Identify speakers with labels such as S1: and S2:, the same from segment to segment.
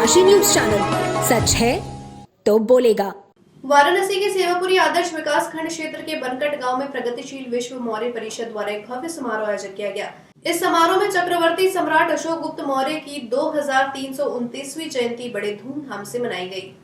S1: डनकाशी news channel, सच है तो बोलेगा।
S2: वाराणसी के सेवापुरी आदर्श विकास खंड क्षेत्र के बनकट गांव में प्रगतिशील विश्व मौर्य परिषद द्वारा एक भव्य समारोह आयोजित किया गया। इस समारोह में चक्रवर्ती सम्राट अशोक गुप्त मौर्य की 2329वीं जयंती बड़े धूमधाम से मनाई गई।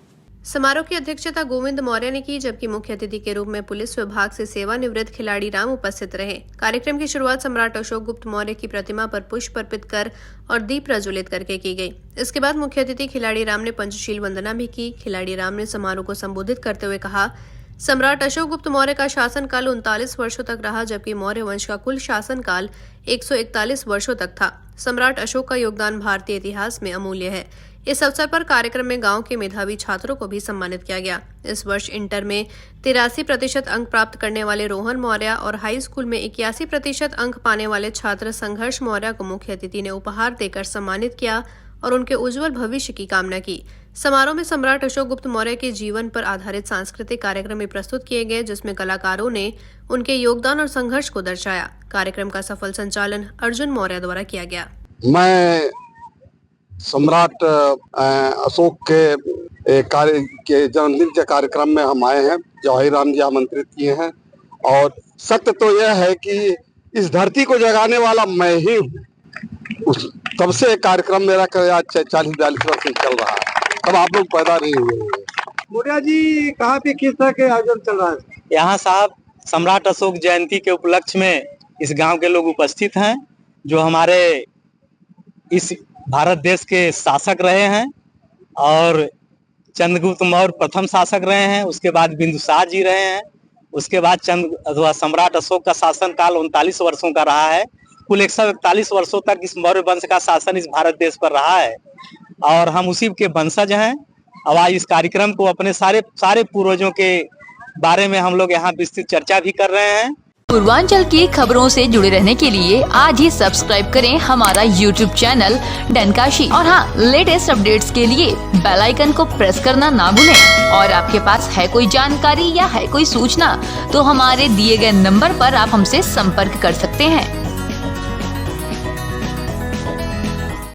S2: समारोह की अध्यक्षता गोविंद मौर्य ने की, जबकि मुख्य अतिथि के रूप में पुलिस विभाग से सेवानिवृत्त खिलाड़ी राम उपस्थित रहे। कार्यक्रम की शुरुआत सम्राट अशोक गुप्त मौर्य की प्रतिमा पर पुष्प अर्पित कर और दीप प्रज्वलित करके की गई। इसके बाद मुख्य अतिथि खिलाड़ी राम ने पंचशील वंदना भी की। खिलाड़ी राम ने समारोह को संबोधित करते हुए कहा, सम्राट अशोक गुप्त मौर्य का शासनकाल 39 वर्षों तक रहा, जबकि मौर्य वंश का कुल शासनकाल 141 वर्षों तक था। सम्राट अशोक का योगदान भारतीय इतिहास में अमूल्य है। इस अवसर पर कार्यक्रम में गांव के मेधावी छात्रों को भी सम्मानित किया गया। इस वर्ष इंटर में 83% अंक प्राप्त करने वाले रोहन मौर्य और हाई स्कूल में 81% अंक पाने वाले छात्र संघर्ष मौर्य को मुख्य अतिथि ने उपहार देकर सम्मानित किया और उनके उज्जवल भविष्य की कामना की। समारोह में सम्राट अशोक गुप्त मौर्य के जीवन पर आधारित सांस्कृतिक कार्यक्रम भी प्रस्तुत किए गए, जिसमें कलाकारों ने उनके योगदान और संघर्ष को दर्शाया। कार्यक्रम का सफल संचालन अर्जुन मौर्य द्वारा किया गया।
S3: मैं सम्राट अशोक के जन्मदिन के कार्यक्रम में हम आए हैं। जवाहर राम जी आमंत्रित किए हैं और सत्य तो यह है कि इस धरती को जगाने वाला मैं ही हूँ। तब से कार्यक्रम मेरा 40-42 वर्ष से चल रहा है, तब आप लोग पैदा नहीं हुए।
S4: मौर्य जी कहाँ पे किस तरह के आयोजन चल रहा है?
S5: यहाँ साहब सम्राट अशोक जयंती के उपलक्ष्य में इस गांव के लोग उपस्थित हैं, जो हमारे इस भारत देश के शासक रहे हैं और चंद्रगुप्त मौर्य प्रथम शासक रहे हैं। उसके बाद बिंदुसार जी रहे हैं। उसके बाद सम्राट अशोक का शासन काल 39 वर्षों का रहा है। कुल 141 वर्षों तक इस मौर्य वंश का शासन इस भारत देश पर रहा है और हम उसी के वंशज हैं। अब आज इस कार्यक्रम को अपने सारे पूर्वजों के बारे में हम लोग यहाँ विस्तृत चर्चा भी कर रहे हैं।
S6: पूर्वांचल की खबरों से जुड़े रहने के लिए आज ही सब्सक्राइब करें हमारा YouTube चैनल डनकाशी और हाँ, लेटेस्ट अपडेट्स के लिए बेल आइकन को प्रेस करना ना भूलें। और आपके पास है कोई जानकारी या है कोई सूचना तो हमारे दिए गए नंबर पर आप हमसे संपर्क कर सकते हैं।